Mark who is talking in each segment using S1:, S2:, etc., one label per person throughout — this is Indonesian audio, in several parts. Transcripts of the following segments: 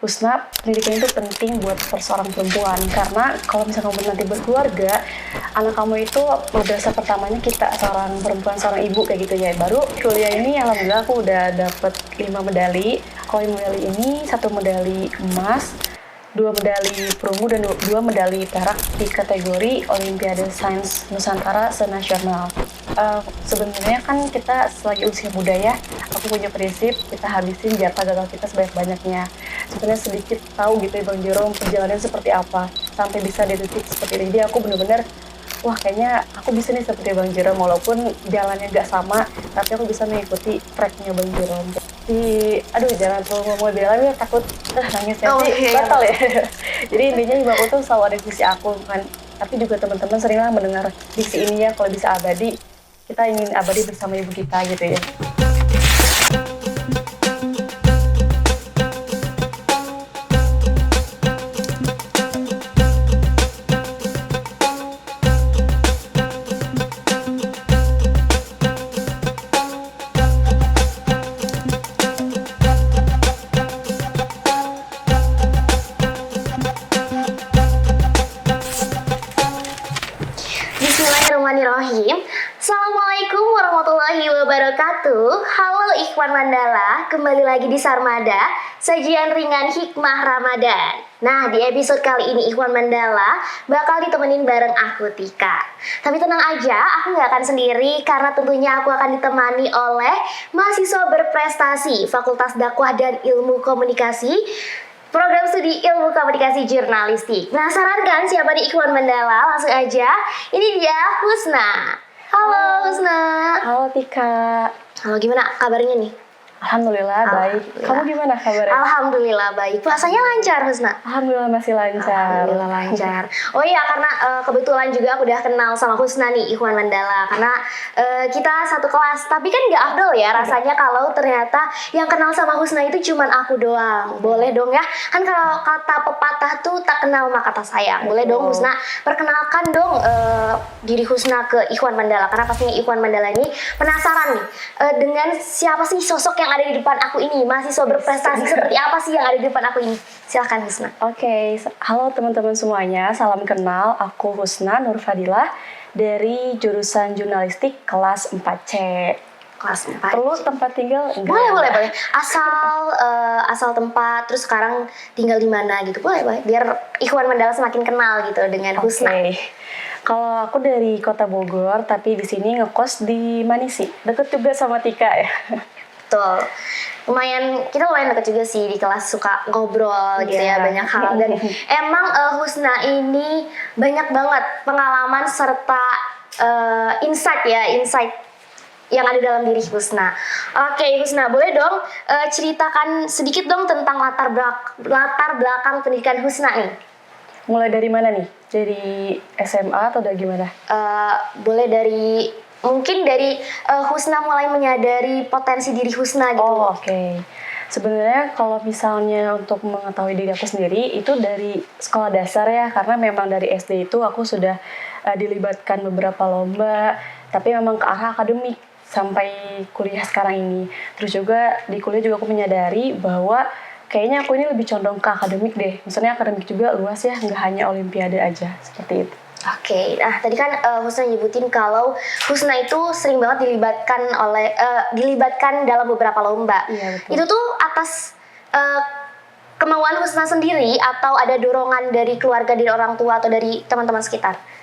S1: Husna, pendidikan itu penting buat seorang perempuan karena kalau misalnya kamu nanti berkeluarga, anak kamu itu madrasah pertamanya kita seorang perempuan, seorang ibu kayak gitu ya. Baru kuliah ini alhamdulillah aku udah dapet 5 medali. Kalau 5 medali ini 1 medali emas, 2 medali perunggu dan 2 medali perak di kategori Olimpiade Sains Nusantara senasional. Sebenarnya kan kita selagi usia muda ya, aku punya prinsip kita habisin jatah gagal kita sebanyak-banyaknya. Sebenarnya sedikit tahu gitu ya Bang Jerome perjalanannya seperti apa sampai bisa di titik seperti ini. Jadi aku benar-benar wah kayaknya aku bisa nih seperti Bang Jerome walaupun jalannya gak sama, tapi aku bisa mengikuti tracknya Bang Jerome. Aduh jangan terlalu ngomong lebih dalam ya, takut nangisnya batal ya. Jadi intinya ibu aku tuh selalu ada di sisi aku kan, tapi juga teman-teman seringlah mendengar diksi ini ya, kalau bisa abadi, kita ingin abadi bersama ibu kita gitu ya.
S2: Bismillahirrahmanirrahim. Assalamualaikum warahmatullahi wabarakatuh. Halo Ikhwan Mandala, kembali lagi di Sarmada, sajian ringan hikmah Ramadan. Nah, di episode kali ini Ikhwan Mandala bakal ditemenin bareng aku Tika. Tapi tenang aja, aku gak akan sendiri karena tentunya aku akan ditemani oleh mahasiswa berprestasi Fakultas Dakwah dan Ilmu Komunikasi, Program Studi Ilmu Komunikasi Jurnalistik. Penasaran kan siapa di Ikhwan Mandala? Langsung aja, ini dia Husna. Halo Husna.
S1: Halo Tika.
S2: Halo, gimana kabarnya nih?
S1: Alhamdulillah baik. Kamu gimana kabarnya?
S2: Alhamdulillah baik. Puasanya lancar Husna?
S1: Alhamdulillah masih lancar.
S2: Alhamdulillah lancar. Oh iya, karena kebetulan juga aku udah kenal sama Husna nih, Ikhwan Mandala. Karena kita satu kelas. Tapi kan gak afdol ya rasanya kalau ternyata yang kenal sama Husna itu cuman aku doang. Boleh dong ya? Kan kalau kata pepatah tuh tak kenal maka tak sayang. Boleh dong Husna perkenalkan dong diri Husna ke Ikhwan Mandala. Karena pastinya Ikhwan Mandala ini penasaran nih dengan siapa sih sosok yang ada di depan aku ini, mahasiswa berprestasi seperti apa sih yang ada di depan aku ini. Silahkan Husna.
S1: Oke, halo teman-teman semuanya, salam kenal. Aku Husna Nur Fadilah dari jurusan jurnalistik kelas 4C.
S2: Kelas 4.
S1: Perlu tempat tinggal? Enggak.
S2: Boleh. Asal tempat, terus sekarang tinggal di mana gitu. Boleh. Biar Ikhwan Mandala semakin kenal gitu dengan Husna.
S1: Kalau aku dari Kota Bogor, tapi di sini ngekos di Manisi. Deket juga sama Tika ya.
S2: Betul. Kita lumayan deket juga sih, di kelas suka ngobrol gitu ya, banyak hal. Dan emang Husna ini banyak banget pengalaman serta insight yang ada dalam diri Husna. Oke Husna, boleh dong ceritakan sedikit dong tentang latar belakang pendidikan Husna nih.
S1: Mulai dari mana nih? Dari SMA atau dari gimana?
S2: Boleh mungkin dari Husna mulai menyadari potensi diri Husna gitu.
S1: Oh oke. Sebenarnya kalau misalnya untuk mengetahui diri aku sendiri itu dari sekolah dasar ya, karena memang dari SD itu aku sudah dilibatkan beberapa lomba, tapi memang ke arah akademik sampai kuliah sekarang ini. Terus juga di kuliah juga aku menyadari bahwa kayaknya aku ini lebih condong ke akademik deh. Maksudnya akademik juga luas ya, nggak hanya olimpiade aja, seperti itu.
S2: Oke, nah tadi kan Husna nyebutin kalau Husna itu sering banget dilibatkan dalam beberapa lomba.
S1: Iya, betul.
S2: Itu tuh atas kemauan Husna sendiri atau ada dorongan dari keluarga, dari orang tua atau dari teman-teman sekitar?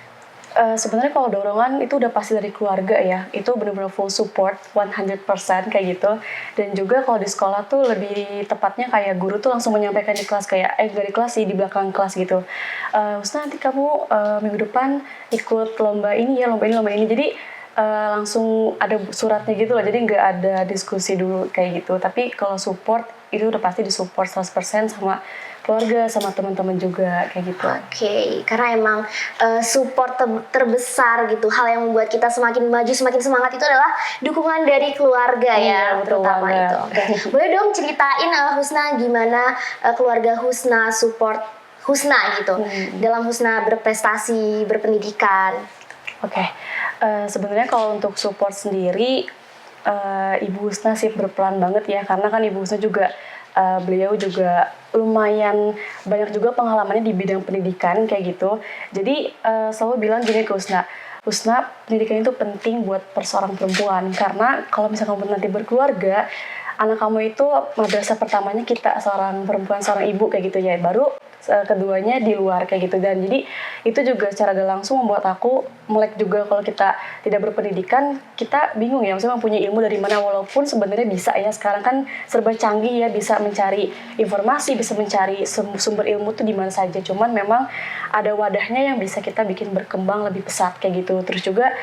S1: Sebenarnya kalau dorongan itu udah pasti dari keluarga ya, itu benar-benar full support 100% kayak gitu. Dan juga kalau di sekolah tuh lebih tepatnya kayak guru tuh langsung menyampaikan di kelas kayak gak di kelas sih, di belakang kelas gitu. Husna nanti kamu minggu depan ikut lomba ini ya, lomba ini. Jadi langsung ada suratnya gitu loh, jadi nggak ada diskusi dulu kayak gitu. Tapi kalau support itu udah pasti disupport 100% sama keluarga, sama teman-teman juga kayak gitu.
S2: Oke, karena emang support terbesar gitu, hal yang membuat kita semakin maju, semakin semangat itu adalah dukungan dari keluarga ya, terutama itu. Oke. Boleh dong ceritain Husna gimana keluarga Husna support Husna gitu dalam Husna berprestasi, berpendidikan.
S1: Oke. Sebenarnya kalau untuk support sendiri Ibu Husna sih berperan banget ya, karena kan Ibu Husna juga beliau juga lumayan banyak juga pengalamannya di bidang pendidikan kayak gitu. Jadi selalu bilang gini ke Husna, pendidikan itu penting buat seorang perempuan karena kalau misalnya kamu nanti berkeluarga, anak kamu itu madrasah pertamanya kita seorang perempuan, seorang ibu kayak gitu ya. Baru keduanya di luar kayak gitu. Dan jadi itu juga secara gak langsung membuat aku melek juga kalau kita tidak berpendidikan, kita bingung ya maksudnya mempunyai ilmu dari mana, walaupun sebenarnya bisa ya, sekarang kan serba canggih ya, bisa mencari informasi, bisa mencari sumber ilmu tuh di mana saja. Cuman memang ada wadahnya yang bisa kita bikin berkembang lebih pesat kayak gitu. Terus juga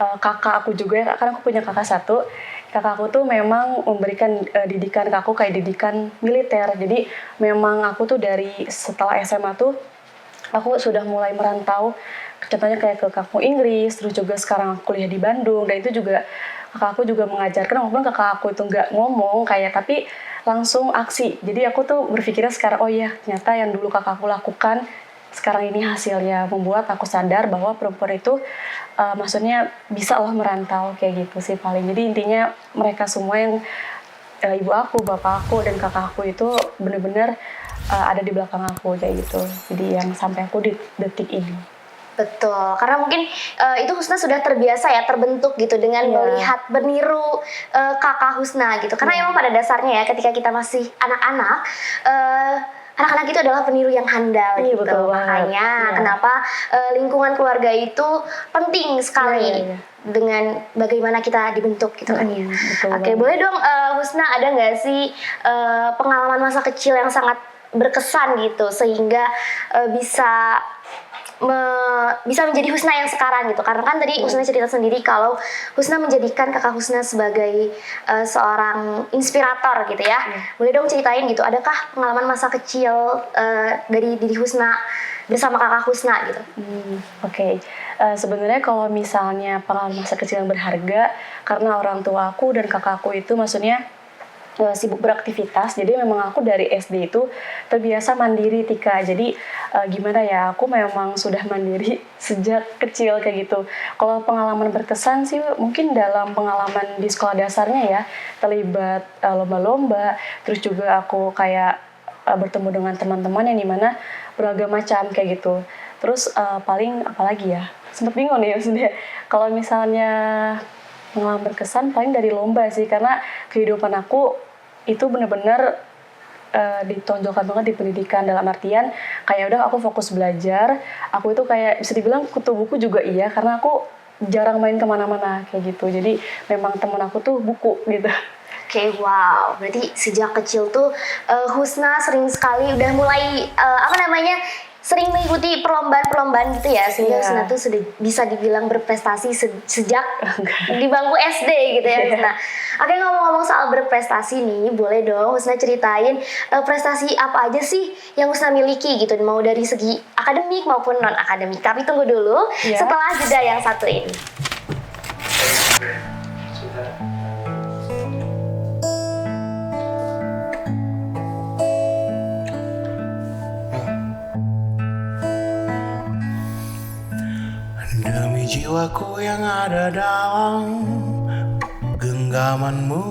S1: kakak aku juga ya, karena aku punya kakak satu. Kakak aku tuh memang memberikan didikan ke aku kayak didikan militer. Jadi memang aku tuh dari setelah SMA tuh aku sudah mulai merantau. Contohnya kayak ke kampung Inggris, terus juga sekarang aku kuliah di Bandung. Dan itu juga kakak aku juga mengajarkan, walaupun kakak aku itu nggak ngomong kayak, tapi langsung aksi. Jadi aku tuh berpikirnya sekarang, oh iya ternyata yang dulu kakak aku lakukan sekarang ini hasilnya, membuat aku sadar bahwa perempuan itu maksudnya bisa loh merantau kayak gitu sih paling. Jadi intinya mereka semua yang ibu aku, bapak aku, dan kakak aku itu benar-benar ada di belakang aku kayak gitu. Jadi yang sampai aku di detik ini.
S2: Betul, karena mungkin itu Husna sudah terbiasa ya, terbentuk gitu dengan melihat, meniru kakak Husna gitu. Karena emang pada dasarnya ya ketika kita masih anak-anak, anak-anak itu adalah peniru yang handal gitu.
S1: Betul
S2: Makanya kenapa lingkungan keluarga itu penting sekali dengan bagaimana kita dibentuk gitu kan ya. Oke, boleh dong Husna, ada nggak sih pengalaman masa kecil yang sangat berkesan gitu sehingga bisa menjadi Husna yang sekarang gitu. Karena kan tadi Husna cerita sendiri kalau Husna menjadikan kakak Husna sebagai seorang inspirator gitu ya. Boleh dong ceritain gitu, adakah pengalaman masa kecil dari diri Husna bersama kakak Husna gitu?
S1: Oke. Sebenarnya kalau misalnya pengalaman masa kecil yang berharga, karena orang tua aku dan kakakku itu maksudnya sibuk beraktivitas, jadi memang aku dari SD itu terbiasa mandiri Tika. Jadi gimana ya, aku memang sudah mandiri sejak kecil kayak gitu. Kalau pengalaman berkesan sih mungkin dalam pengalaman di sekolah dasarnya ya, terlibat lomba-lomba, terus juga aku kayak bertemu dengan teman-teman yang dimana beragam macam kayak gitu. Terus paling apalagi ya, sempet bingung nih maksudnya kalau misalnya pengalaman berkesan paling dari lomba sih, karena kehidupan aku itu benar-benar ditonjolkan banget di pendidikan, dalam artian kayak udah aku fokus belajar, aku itu kayak bisa dibilang kutu buku juga iya, karena aku jarang main kemana-mana kayak gitu. Jadi memang temen aku tuh buku gitu.
S2: Oke, wow. Berarti sejak kecil tuh Husna sering sekali udah mulai sering mengikuti perlombaan-perlombaan gitu ya, sehingga Husna tuh sudah bisa dibilang berprestasi sejak di bangku SD gitu ya Husna. Oke, ngomong-ngomong soal berprestasi nih, boleh dong Husna ceritain prestasi apa aja sih yang Husna miliki gitu, mau dari segi akademik maupun non-akademik. Tapi tunggu dulu setelah jeda yang satu ini.
S3: Demi jiwaku yang ada dalam genggamanmu,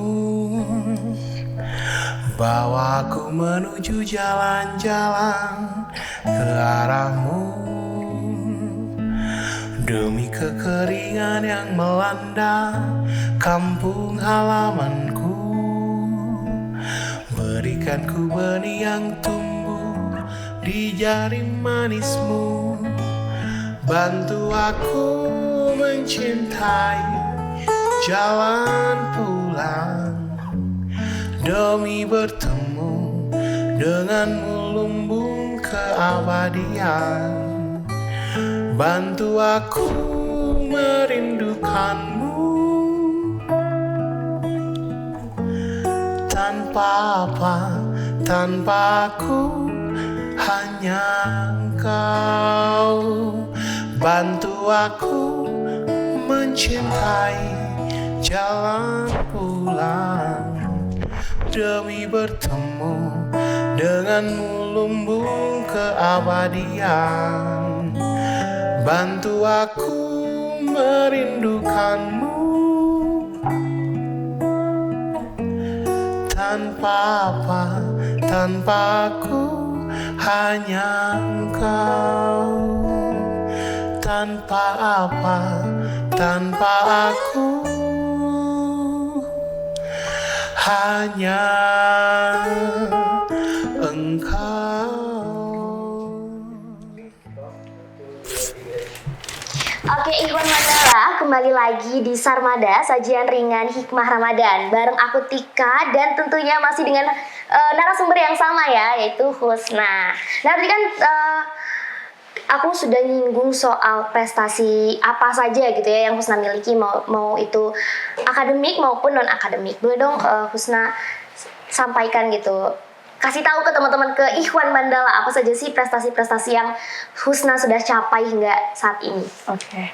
S3: bawa aku menuju jalan-jalan ke arahmu. Demi kekeringan yang melanda kampung halamanku, berikan ku benih yang tumbuh di jari manismu. Bantu aku mencintai jalan pulang, demi bertemu denganmu lumbung keabadian. Bantu aku merindukanmu, tanpa apa, tanpa aku, hanya engkau. Bantu aku mencintai jalan pulang, demi bertemu denganmu lumbung keabadian. Bantu aku merindukanmu, tanpa apa, tanpa aku hanya engkau. Tanpa apa, tanpa aku hanya engkau.
S2: Oke, Ikhwan Mandala, kembali lagi di Sarmada, sajian ringan hikmah Ramadan. Bareng aku Tika dan tentunya masih dengan narasumber yang sama ya, yaitu Husna. Nah, tadi kan aku sudah nyinggung soal prestasi apa saja gitu ya yang Husna miliki, mau itu akademik maupun non akademik. Boleh dong Husna sampaikan gitu, kasih tahu ke teman-teman ke Ikhwan Mandala apa saja sih prestasi-prestasi yang Husna sudah capai hingga saat ini.
S1: Oke.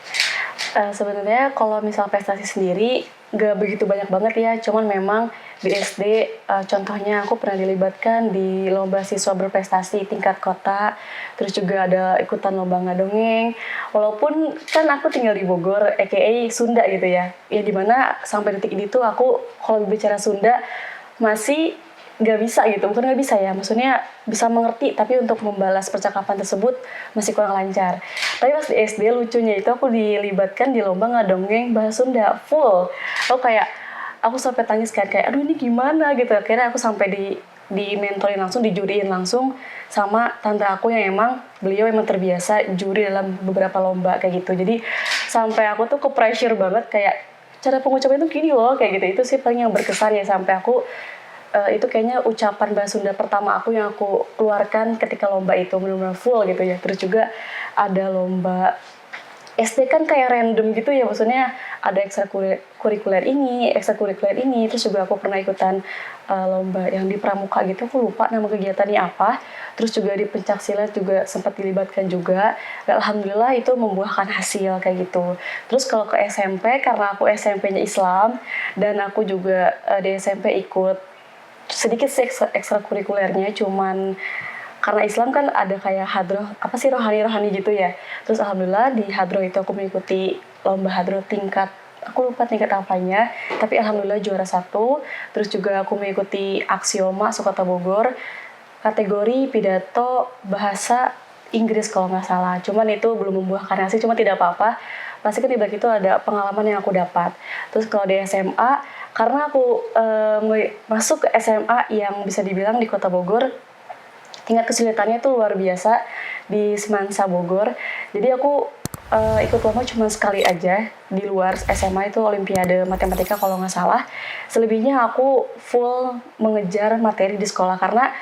S1: Sebenarnya kalau misal prestasi sendiri gak begitu banyak banget ya, cuman memang di SD contohnya aku pernah dilibatkan di lomba siswa berprestasi tingkat kota, terus juga ada ikutan lomba ngadongeng. Walaupun kan aku tinggal di Bogor, aka Sunda gitu ya dimana sampai detik ini tuh aku kalau bicara Sunda masih gak bisa gitu, bukan gak bisa ya, maksudnya bisa mengerti, tapi untuk membalas percakapan tersebut masih kurang lancar. Tapi pas di SD lucunya itu aku dilibatkan di lomba ngadongeng bahasa Sunda full. Aku sampai tangis kan, kayak aduh ini gimana gitu. Akhirnya aku sampai di mentorin langsung, dijuriin langsung sama tante aku yang beliau emang terbiasa juri dalam beberapa lomba kayak gitu. Jadi sampai aku tuh ke pressure banget, kayak cara pengucapan itu gini loh, kayak gitu. Itu sih paling yang berkesan ya, sampai aku itu kayaknya ucapan bahasa Sunda pertama aku yang aku keluarkan ketika lomba itu, benar-benar full gitu ya. Terus juga ada lomba SD kan kayak random gitu ya, maksudnya ada ekstrakurikuler ini, terus juga aku pernah ikutan lomba yang di pramuka gitu, aku lupa nama kegiatannya apa. Terus juga di pencaksilat juga sempat dilibatkan juga. Dan alhamdulillah itu membuahkan hasil kayak gitu. Terus kalau ke SMP, karena aku SMP-nya Islam dan aku juga di SMP ikut sedikit sih ekstrakurikulernya, cuman karena Islam kan ada kayak hadroh, apa sih, rohani-rohani gitu ya. Terus alhamdulillah di hadroh itu aku mengikuti lomba hadroh tingkat, aku lupa tingkat apanya, tapi alhamdulillah juara 1. Terus juga aku mengikuti aksioma Sukata Bogor, kategori pidato bahasa Inggris kalau nggak salah. Cuman itu belum membuahkan hasil, cuma tidak apa-apa. Pasti kan di balik itu ada pengalaman yang aku dapat. Terus kalau di SMA, karena aku masuk ke SMA yang bisa dibilang di Kota Bogor, tingkat kesulitannya tuh luar biasa di Semansa Bogor. Jadi aku ikut lomba cuma sekali aja di luar SMA, itu Olimpiade Matematika kalau nggak salah. Selebihnya aku full mengejar materi di sekolah karena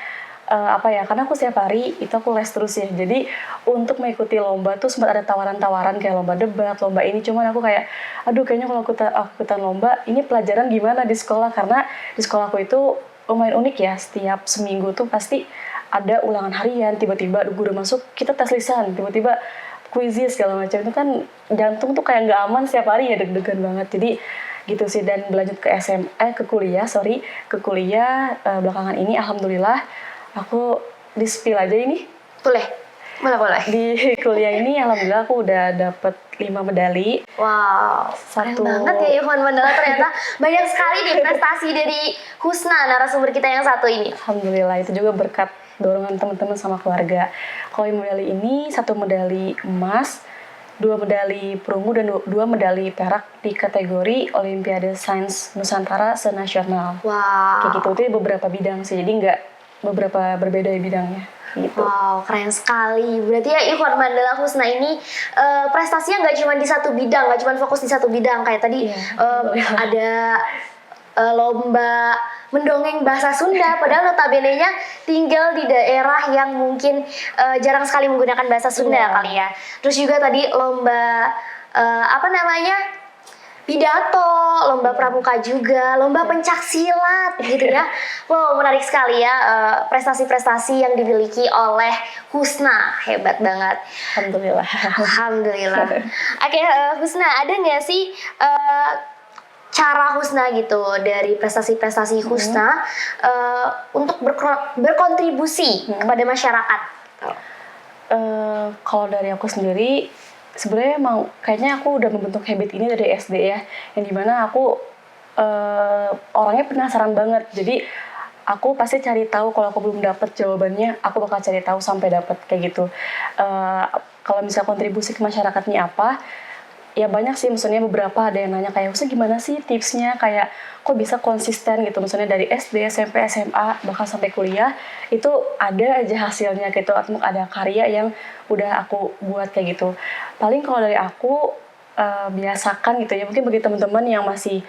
S1: karena aku setiap hari itu aku les terus ya. Jadi untuk mengikuti lomba tuh sempat ada tawaran-tawaran kayak lomba debat, lomba ini, cuman aku kayak aduh kayaknya kalau aku ikutan lomba ini pelajaran gimana di sekolah, karena di sekolahku itu lumayan unik ya, setiap seminggu tuh pasti ada ulangan harian, tiba-tiba guru masuk kita tes lisan, tiba-tiba kuisis segala macam. Itu kan jantung tuh kayak nggak aman setiap hari ya, deg-degan banget. Jadi gitu sih. Dan berlanjut ke kuliah belakangan ini alhamdulillah aku di spill aja ini.
S2: Boleh.
S1: Di kuliah ini alhamdulillah aku udah dapet 5 medali.
S2: Wow, keren banget ya Ikhwan Mandala, ternyata banyak sekali nih prestasi dari Husna, narasumber kita yang satu ini.
S1: Alhamdulillah, itu juga berkat dorongan teman-teman sama keluarga. Kalau medali ini 1 medali emas, 2 medali perunggu dan 2 medali perak di kategori Olimpiade Sains Nusantara senasional.
S2: Wow.
S1: Kayak gitu, itu beberapa bidang sih, jadi nggak beberapa berbeda bidangnya. Gitu. Wow,
S2: keren sekali. Berarti ya Ikhwan Mandala Husna ini prestasinya nggak cuma di satu bidang, nggak cuma fokus di satu bidang. Kayak tadi ada lomba mendongeng bahasa Sunda, padahal notabene-nya tinggal di daerah yang mungkin jarang sekali menggunakan bahasa Sunda kali ya. Terus juga tadi lomba pidato, lomba pramuka juga, lomba pencaksilat gitu ya. Wow, menarik sekali ya prestasi-prestasi yang dimiliki oleh Husna, hebat banget. Alhamdulillah. Oke, Husna, ada nggak sih cara Husna gitu dari prestasi-prestasi Husna untuk berkontribusi kepada masyarakat?
S1: Kalau dari aku sendiri, sebenarnya emang kayaknya aku udah membentuk habit ini dari SD ya, yang dimana aku orangnya penasaran banget. Jadi aku pasti cari tahu. Kalau aku belum dapet jawabannya, aku bakal cari tahu sampai dapet kayak gitu. Kalau misalnya kontribusi ke masyarakatnya apa, ya banyak sih, maksudnya beberapa ada yang nanya kayak, maksudnya gimana sih tipsnya, kayak kok bisa konsisten gitu, maksudnya dari SD, SMP, SMA, bahkan sampai kuliah, itu ada aja hasilnya gitu, atau ada karya yang udah aku buat kayak gitu. Paling kalau dari aku, biasakan gitu ya, mungkin bagi teman-teman yang masih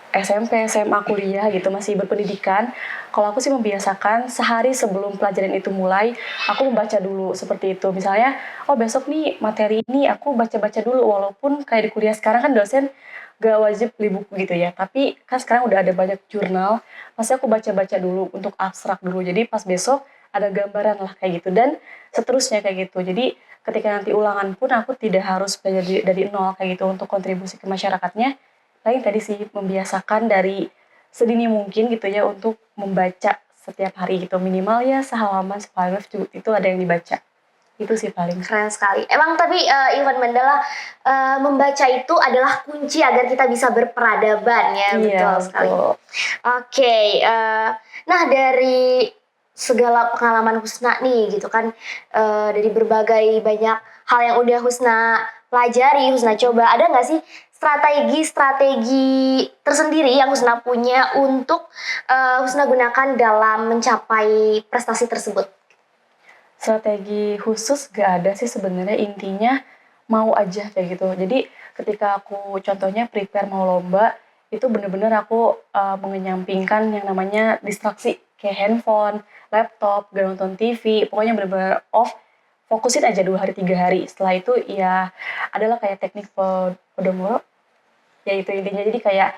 S1: SMP, SMA, kuliah gitu, masih berpendidikan, kalau aku sih membiasakan sehari sebelum pelajaran itu mulai, aku membaca dulu seperti itu. Misalnya, oh besok nih materi ini aku baca-baca dulu, walaupun kayak di kuliah sekarang kan dosen gak wajib beli buku gitu ya, tapi kan sekarang udah ada banyak jurnal, pasti aku baca-baca dulu untuk abstrak dulu, jadi pas besok ada gambaran lah kayak gitu, dan seterusnya kayak gitu. Jadi ketika nanti ulangan pun aku tidak harus belajar dari nol kayak gitu untuk kontribusi ke masyarakatnya. Paling tadi sih membiasakan dari sedini mungkin gitu ya untuk membaca setiap hari gitu, minimal ya sehalaman separagraf itu ada yang dibaca, itu sih paling.
S2: Keren sekali. Emang tapi Iwan Mandala, membaca itu adalah kunci agar kita bisa berperadaban ya.
S1: Iya,
S2: Betul sekali.
S1: betul.
S2: Oke, nah dari segala pengalaman Husna nih gitu kan, dari berbagai banyak hal yang udah Husna pelajari, Husna coba, ada nggak sih strategi-strategi tersendiri yang Husna punya untuk Husna gunakan dalam mencapai prestasi tersebut?
S1: Strategi khusus gak ada sih sebenarnya, intinya mau aja kayak gitu. Jadi ketika aku contohnya prepare mau lomba, itu bener-bener aku mengenyampingkan yang namanya distraksi kayak handphone, laptop, gak nonton TV, pokoknya bener-bener off, fokusin aja 2 hari 3 hari. Setelah itu ya adalah kayak teknik Pomodoro, ya itu intinya. Jadi kayak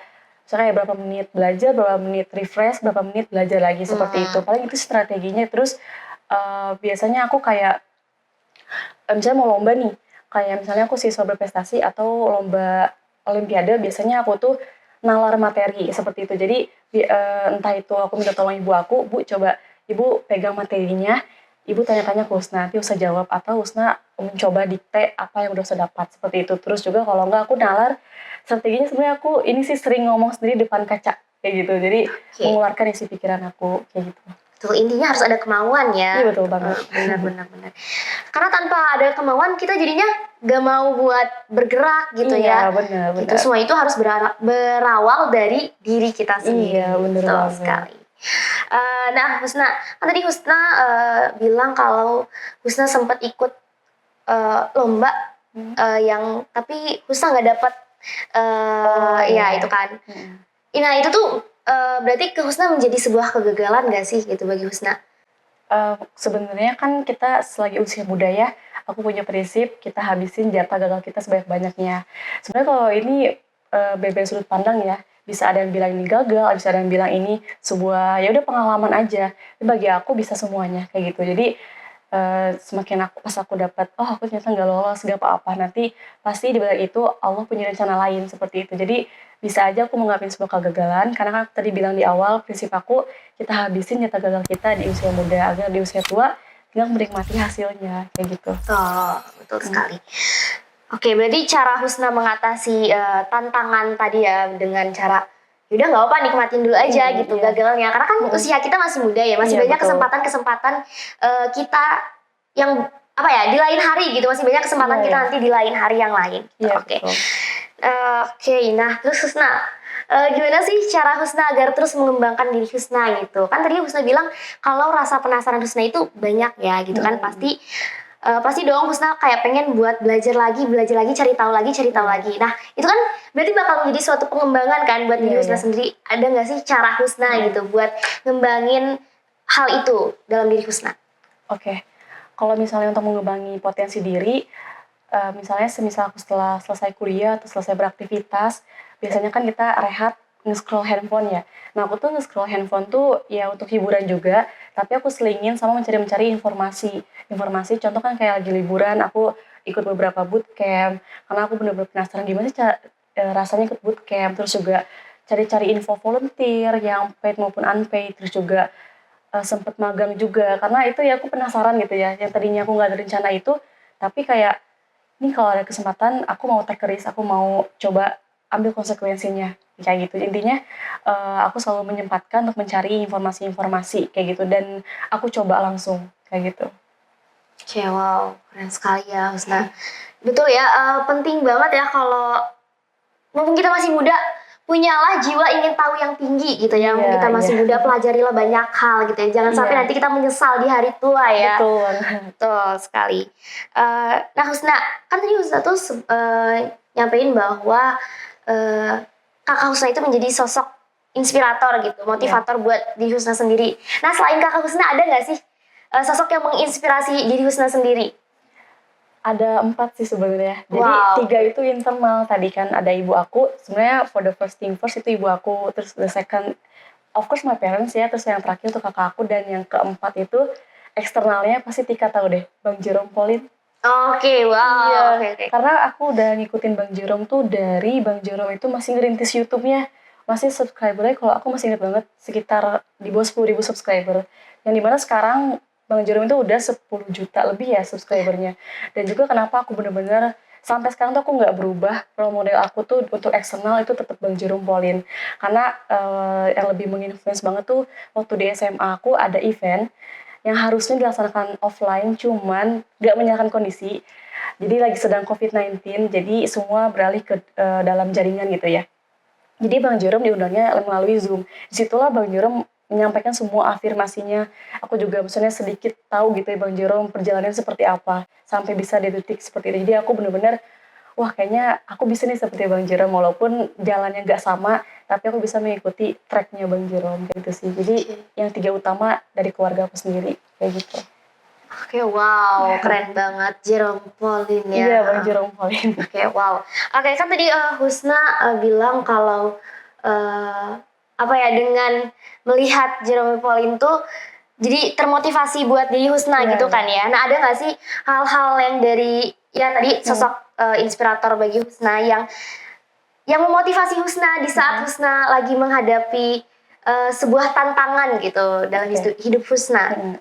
S1: misalnya kayak berapa menit belajar, berapa menit refresh, berapa menit belajar lagi, seperti itu. Paling itu strateginya. Terus biasanya aku kayak misalnya mau lomba nih, kayak misalnya aku siswa berprestasi atau lomba olimpiade, biasanya aku tuh nalar materi seperti itu. Jadi entah itu aku minta tolong ibu aku, Bu coba ibu pegang materinya, ibu tanya-tanya ke Husna, nanti Husna jawab, atau Husna mencoba dikte apa yang udah Husna dapat, seperti itu. Terus juga kalau enggak aku nalar, strateginya sebenarnya aku ini sih sering ngomong sendiri depan kaca kayak gitu. Jadi mengeluarkan isi pikiran aku kayak gitu.
S2: Tuh intinya harus ada kemauan ya.
S1: Iya betul banget.
S2: Benar. Karena tanpa ada kemauan kita jadinya gak mau buat bergerak gitu ya.
S1: Iya benar.
S2: Gitu, semua itu harus berawal dari diri kita sendiri.
S1: Iya benar banget.
S2: Sekali. Nah Husna, kan tadi Husna bilang kalau Husna sempat ikut lomba yang tapi Husna nggak dapat ya itu kan. Nah itu tuh berarti ke Husna menjadi sebuah kegagalan gak sih gitu bagi Husna?
S1: Sebenarnya kan kita selagi usia muda ya, aku punya prinsip kita habisin jatah gagal kita sebanyak-banyaknya. Sebenarnya kalau ini beda sudut pandang ya, bisa ada yang bilang ini gagal, bisa ada yang bilang ini sebuah ya udah pengalaman aja. Tapi bagi aku bisa semuanya kayak gitu. Jadi semakin pas aku dapat, oh aku ternyata nggak lolos, nggak apa-apa, nanti pasti di balik itu Allah punya rencana lain seperti itu. Jadi bisa aja aku menganggap sebuah kegagalan, karena kan tadi bilang di awal prinsip aku kita habisin jatah gagal kita di usia muda agar di usia tua tinggal menikmati hasilnya kayak gitu.
S2: Oh betul sekali. Oke, berarti cara Husna mengatasi tantangan tadi ya dengan cara yaudah nggak apa nikmatin dulu aja gitu gagalnya, karena kan usia kita masih muda ya, masih banyak kesempatan kita yang apa ya di lain hari gitu, masih banyak kesempatan kita nanti di lain hari yang lain. Oke, nah terus Husna gimana sih cara Husna agar terus mengembangkan diri Husna gitu? Kan tadi Husna bilang kalau rasa penasaran Husna itu banyak ya gitu kan, pasti dong Husna kayak pengen buat belajar lagi, cari tahu lagi. Nah itu kan berarti bakal menjadi suatu pengembangan kan buat diri Husna sendiri. Ada nggak sih cara Husna gitu buat ngembangin hal itu dalam diri Husna?
S1: Oke. Kalau misalnya untuk mengembangi potensi diri, misalnya semisal aku setelah selesai kuliah atau selesai beraktivitas, biasanya kan kita rehat nge-scroll handphone ya. Nah aku tuh nge-scroll handphone tuh ya untuk hiburan juga, tapi aku selingin sama mencari informasi. Contoh kan kayak lagi liburan, aku ikut beberapa bootcamp, karena aku bener-bener penasaran gimana sih rasanya ikut bootcamp. Terus juga cari-cari info volunteer yang paid maupun unpaid. Terus juga sempet magang juga, karena itu ya aku penasaran gitu ya, yang tadinya aku nggak ada rencana itu, tapi kayak ini kalau ada kesempatan aku mau take risk, aku mau coba ambil konsekuensinya kayak gitu. Intinya aku selalu menyempatkan untuk mencari informasi-informasi kayak gitu, dan aku coba langsung kayak gitu.
S2: Oke, wow, keren sekali ya Husna. Betul ya, penting banget ya kalau mumpung kita masih muda, punyalah jiwa ingin tahu yang tinggi gitu ya. Mumpung kita masih muda, pelajarilah banyak hal gitu ya. Jangan sampai nanti kita menyesal di hari tua ya.
S1: Betul.
S2: Betul sekali. Nah Husna, kan tadi Husna tuh nyampein bahwa kakak Husna itu menjadi sosok inspirator gitu, motivator buat diri Husna sendiri. Nah selain kakak Husna, ada nggak sih sosok yang menginspirasi diri Husna sendiri?
S1: Ada 4 sih sebenarnya. Jadi
S2: Wow.
S1: 3 itu internal. Tadi kan ada ibu aku. Sebenarnya for the first thing first itu ibu aku. Terus the second, of course my parents ya. Terus yang terakhir itu kakak aku. Dan yang keempat itu eksternalnya pasti Tika tahu deh. Bang Jerome Pauline.
S2: Oke, wow.
S1: Iya.
S2: Oke.
S1: Karena aku udah ngikutin Bang Jerome tuh dari Bang Jerome itu masih ngerintis YouTube-nya. Masih subscribernya kalau aku masih inget banget sekitar di bawah 10.000 subscriber. Yang dimana sekarang Bang Jerome itu udah 10 juta lebih ya subscribernya. Dan juga kenapa aku bener-bener sampai sekarang tuh aku nggak berubah, role model aku tuh untuk eksternal itu tetap Bang Jerome Pauline. Karena yang lebih menginfluence banget tuh waktu di SMA aku ada event yang harusnya dilaksanakan offline, cuman nggak menyalahkan kondisi. Jadi lagi sedang COVID-19, jadi semua beralih ke dalam jaringan gitu ya. Jadi Bang Jerome diundangnya melalui Zoom. Disitulah Bang Jerome menyampaikan semua afirmasinya. Aku juga maksudnya sedikit tahu gitu ya Bang Jerome perjalanannya seperti apa. Sampai bisa di detik seperti ini. Jadi aku bener-bener, wah kayaknya aku bisa nih seperti Bang Jerome. Walaupun jalannya nggak sama, tapi aku bisa mengikuti tracknya Bang Jerome. Kayak gitu sih. Jadi yang 3 utama dari keluarga aku sendiri. Kayak gitu.
S2: Oke, wow, keren banget Jerome Pauline ya.
S1: Iya, Bang Jerome Pauline.
S2: Oke, wow. Oke, kan tadi Husna bilang kalau apa ya, dengan melihat Jerome Pauline tuh jadi termotivasi buat diri Husna gitu kan ya. Nah, ada nggak sih hal-hal yang dari ya tadi sosok inspirator bagi Husna yang memotivasi Husna di saat Husna lagi menghadapi sebuah tantangan gitu dalam hidup Husna?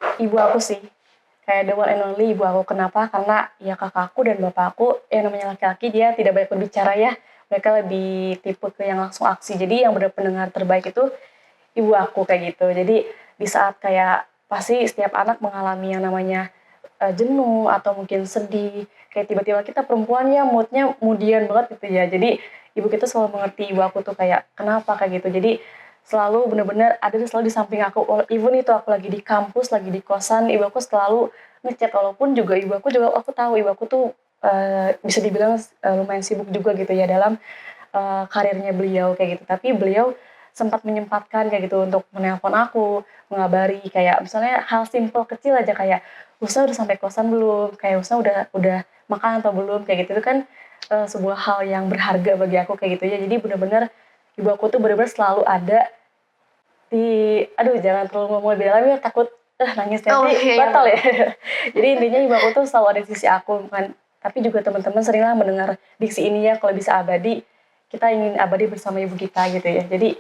S1: Ibu aku sih, kayak the one and only ibu aku. Kenapa? Karena ya kakakku dan bapakku yang namanya laki-laki dia tidak banyak berbicara ya, mereka lebih tipe ke yang langsung aksi. Jadi yang benar pendengar terbaik itu ibu aku kayak gitu. Jadi di saat kayak pasti setiap anak mengalami yang namanya jenuh atau mungkin sedih, kayak tiba-tiba kita perempuan ya moodnya moodian banget gitu ya. Jadi ibu kita selalu mengerti ibu aku tuh kayak kenapa kayak gitu. Jadi selalu benar-benar ada selalu di samping aku. Even itu aku lagi di kampus, lagi di kosan, ibu aku selalu ngechat. Walaupun juga ibu aku juga aku tahu ibu aku tuh bisa dibilang lumayan sibuk juga gitu ya dalam karirnya beliau kayak gitu. Tapi beliau sempat menyempatkan kayak gitu untuk menelpon aku, mengabari kayak misalnya hal simple kecil aja kayak Husna udah sampai kosan belum, kayak Husna udah makan atau belum kayak gitu. Itu kan sebuah hal yang berharga bagi aku kayak gitu ya. Jadi benar-benar ibu aku tuh benar-benar selalu ada di, aduh jangan terlalu ngomong lebih dalam ya takut nangis nanti batal ya. Jadi intinya ibu aku tuh selalu ada di sisi aku kan. Tapi juga teman-teman seringlah mendengar diksi ini ya, kalau bisa abadi kita ingin abadi bersama ibu kita gitu ya. Jadi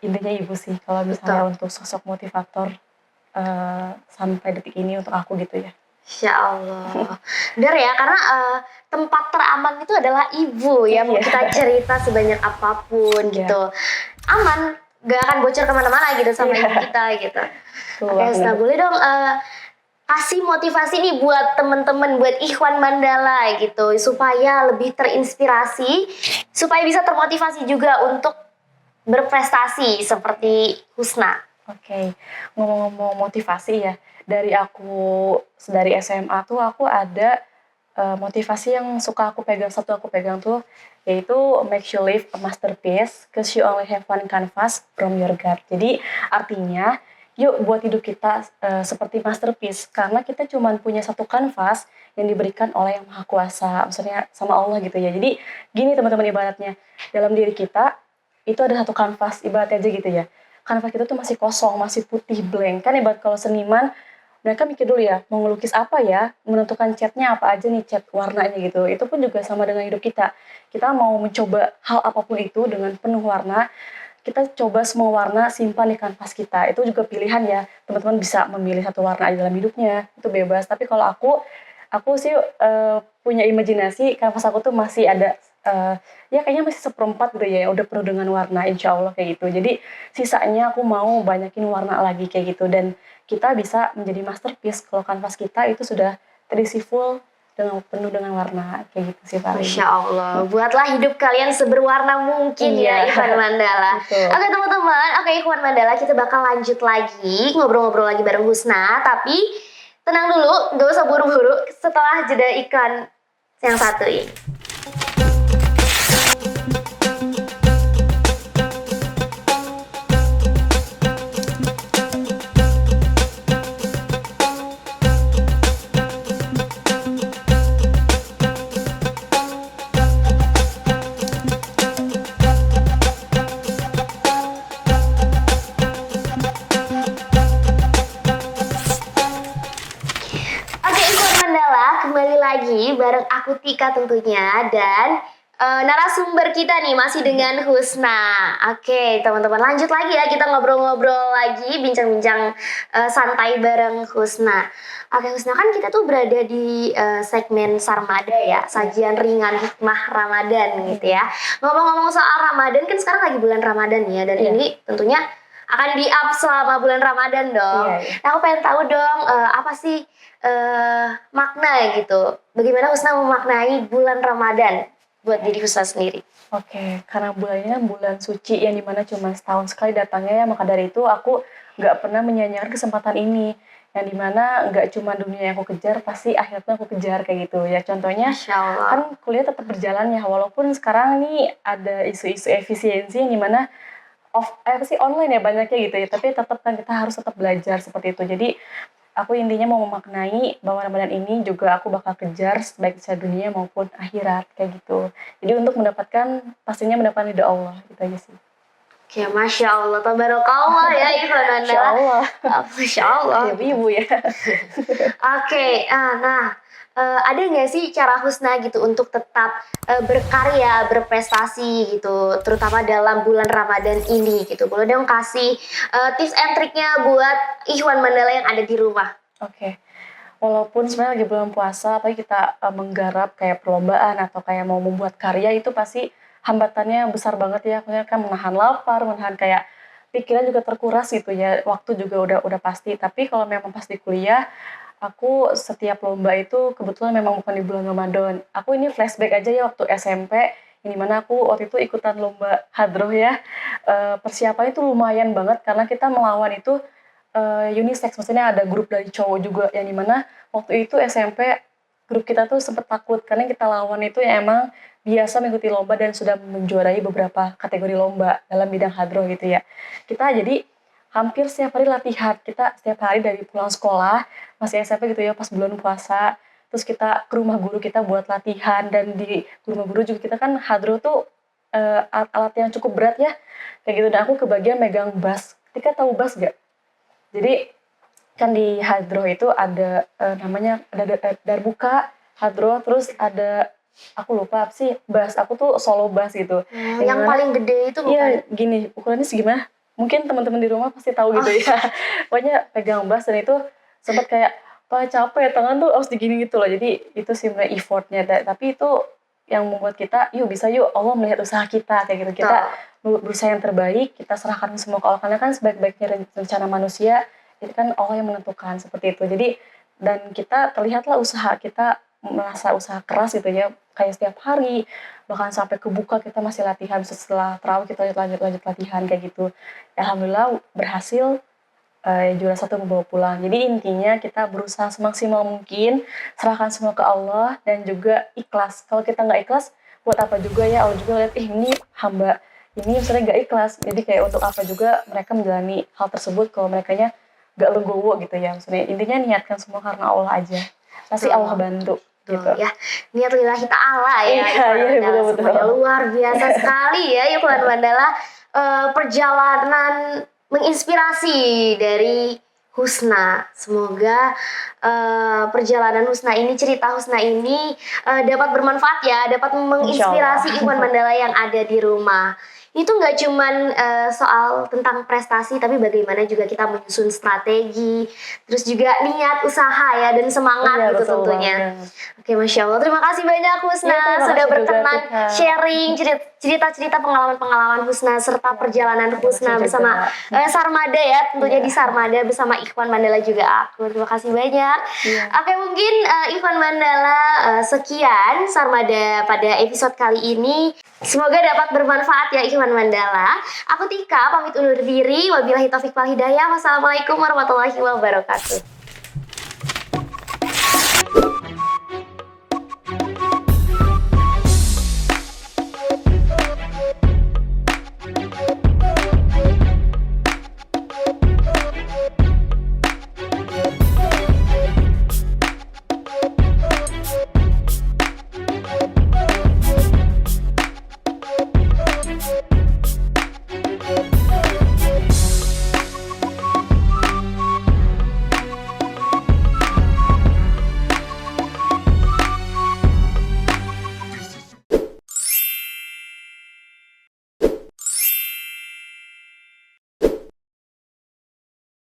S1: intinya ibu sih kalau misalnya untuk sosok motivator sampai detik ini untuk aku gitu ya.
S2: Insya Allah. Benar ya, karena tempat teraman itu adalah ibu ya. Mau kita cerita sebanyak apapun gitu, aman, gak akan bocor kemana-mana gitu sama ibu kita gitu. Oke, Husna, boleh dong kasih motivasi nih buat temen-temen, buat Ikhwan Mandala gitu, supaya lebih terinspirasi, supaya bisa termotivasi juga untuk berprestasi seperti Husna.
S1: Oke, ngomong-ngomong motivasi ya, dari SMA tuh aku ada motivasi yang suka aku pegang tuh, yaitu make you live a masterpiece, cause you only have one canvas from your God. Jadi artinya, yuk buat hidup kita seperti masterpiece, karena kita cuma punya satu kanvas yang diberikan oleh Yang Maha Kuasa, maksudnya sama Allah gitu ya. Jadi gini teman-teman ibaratnya, dalam diri kita itu ada satu kanvas, ibaratnya aja gitu ya. Kanvas kita tuh masih kosong, masih putih blank. Kan ibarat kalau seniman, mereka mikir dulu ya, mau ngelukis apa ya, menentukan catnya apa aja nih, cat warnanya gitu. Itu pun juga sama dengan hidup kita. Kita mau mencoba hal apapun itu dengan penuh warna, kita coba semua warna simpan di kanvas kita. Itu juga pilihan ya, teman-teman bisa memilih satu warna aja dalam hidupnya, itu bebas. Tapi kalau aku sih punya imajinasi, kanvas aku tuh masih ada ya kayaknya masih seperempat gitu ya, udah penuh dengan warna insya Allah kayak gitu. Jadi sisanya aku mau banyakin warna lagi kayak gitu, dan kita bisa menjadi masterpiece kalau kanvas kita itu sudah terisi full dengan penuh dengan warna kayak gitu sih paling.
S2: Masya Allah, buatlah hidup kalian seberwarna mungkin ya
S1: Iya.
S2: Ikhwan Mandala.
S1: Betul.
S2: Oke teman-teman, oke Ikhwan Mandala, kita bakal lanjut lagi ngobrol-ngobrol lagi bareng Husna. Tapi tenang dulu, gak usah buru-buru setelah jeda iklan yang satu ini. Oke, Ikhwan Mandala, kembali lagi bareng aku Tika tentunya, dan narasumber kita nih masih dengan Husna. Oke, teman-teman lanjut lagi ya, kita ngobrol-ngobrol lagi, bincang-bincang santai bareng Husna. Oke Husna, kan kita tuh berada di segmen Sarmada ya, sajian ringan hikmah Ramadan gitu ya. Ngomong-ngomong soal Ramadan, kan sekarang lagi bulan Ramadan ya, dan
S1: Iya.
S2: ini tentunya akan di-up selama bulan Ramadan dong.
S1: Iya, iya.
S2: Nah, aku pengen tahu dong, apa sih makna gitu. Bagaimana Husna memaknai bulan Ramadan buat diri Husna sendiri?
S1: Oke, karena bulannya bulan suci yang dimana cuma setahun sekali datangnya ya, maka dari itu aku nggak pernah menyia-nyiakan kesempatan ini. Yang dimana nggak cuma dunia yang aku kejar, pasti akhirnya aku kejar kayak gitu ya. Contohnya,
S2: Masya Allah.
S1: kan kuliah tetap berjalan ya, walaupun sekarang nih ada isu-isu efisiensi yang dimana online ya banyaknya gitu ya, tapi tetap kan kita harus tetap belajar seperti itu. Jadi aku intinya mau memaknai bahwa Ramadan ini juga aku bakal kejar baik secara dunia maupun akhirat kayak gitu. Jadi untuk mendapatkan, pastinya mendapatkan ridha Allah, gitu aja sih.
S2: Oke, Masya Allah, tabarakallah ya Ikhwan
S1: Insya
S2: Mandala.
S1: Allah.
S2: Masya Allah.
S1: Ya ibu ya.
S2: Oke, nah ada nggak sih cara Husna gitu untuk tetap berkarya, berprestasi gitu, terutama dalam bulan Ramadan ini gitu. Boleh dong kasih tips and triknya buat Ikhwan Mandala yang ada di rumah.
S1: Oke. Walaupun sebenarnya lagi bulan puasa, apalagi kita menggarap kayak perlombaan atau kayak mau membuat karya, itu pasti hambatannya besar banget ya. Maksudnya kan menahan lapar, menahan kayak pikiran juga terkuras gitu ya. Waktu juga udah pasti. Tapi kalau memang pas di kuliah, aku setiap lomba itu kebetulan memang bukan di bulan Ramadan. Aku ini flashback aja ya waktu SMP, ini mana aku waktu itu ikutan lomba hadroh ya. Persiapannya itu lumayan banget karena kita melawan itu unisex, maksudnya ada grup dari cowok juga, yang dimana waktu itu SMP grup kita tuh sempet takut karena yang kita lawan itu ya emang biasa mengikuti lomba dan sudah menjuarai beberapa kategori lomba dalam bidang hadroh gitu ya. Kita jadi hampir setiap hari latihan, kita setiap hari dari pulang sekolah masih SMP gitu ya, pas bulan puasa terus kita ke rumah guru kita buat latihan, dan di rumah guru juga kita kan hadroh tuh alat yang cukup berat ya kayak gitu. Dan aku kebagian megang bass. Ketika tahu bass gak? Jadi kan di hadroh itu ada namanya ada darbuka hadroh, terus ada aku lupa apa sih, bass. Aku tuh solo bass gitu.
S2: Yang paling gede itu bukan?
S1: Iya, gini ukurannya segimana? Mungkin teman-teman di rumah pasti tahu gitu ya. Pokoknya pegang bass, dan itu sempat kayak wah capek, tangan tuh harus digini gitu loh. Jadi itu sebenarnya effortnya. Tapi itu yang membuat kita yuk bisa, yuk Allah melihat usaha kita kayak gitu. Kita berusaha yang terbaik, kita serahkan semua ke Allah, karena kan sebaik-baiknya rencana manusia itu kan Allah yang menentukan seperti itu. Jadi dan kita terlihatlah usaha kita, merasa usaha keras gitu ya, kayak setiap hari bahkan sampai kebuka kita masih latihan, setelah terawih kita lanjut latihan kayak gitu. Alhamdulillah berhasil, juara 1 membawa pulang. Jadi intinya kita berusaha semaksimal mungkin, serahkan semua ke Allah dan juga ikhlas. Kalau kita nggak ikhlas, buat apa juga ya, Allah juga lihat ini hamba ini misalnya gak ikhlas, jadi kayak untuk apa juga mereka menjalani hal tersebut kalau merekanya gak legowo gitu ya. Maksudnya intinya niatkan semua karena Allah aja, pasti Allah bantu gitu.
S2: Ya, niat lillahi ta'ala ya.
S1: Iya, betul-betul.
S2: Semuanya luar biasa sekali ya Ikhwan Mandala. Perjalanan menginspirasi dari Husna. Semoga perjalanan Husna ini, cerita Husna ini dapat bermanfaat ya, dapat menginspirasi Ikhwan Mandala yang ada di rumah. Ini tuh nggak cuman soal tentang prestasi, tapi bagaimana juga kita menyusun strategi, terus juga niat usaha ya dan semangat
S1: Iya,
S2: gitu
S1: betul
S2: tentunya.
S1: banget.
S2: Oke, Masya Allah. Terima kasih banyak Husna
S1: Iya, terima
S2: sudah
S1: kasih juga,
S2: berkenan
S1: Tika.
S2: sharing cerita-cerita pengalaman-pengalaman Husna serta perjalanan
S1: terima
S2: Husna
S1: kasih
S2: bersama
S1: juga.
S2: Sarmada ya, tentunya
S1: Iya.
S2: di Sarmada bersama Ikhwan Mandala juga aku. Terima kasih banyak.
S1: Iya.
S2: Oke, mungkin Ikhwan Mandala sekian Sarmada pada episode kali ini. Semoga dapat bermanfaat ya Ikhwan Mandala. Aku Tika pamit undur diri. Wabillahi taufiq wal hidayah. Wassalamualaikum warahmatullahi wabarakatuh.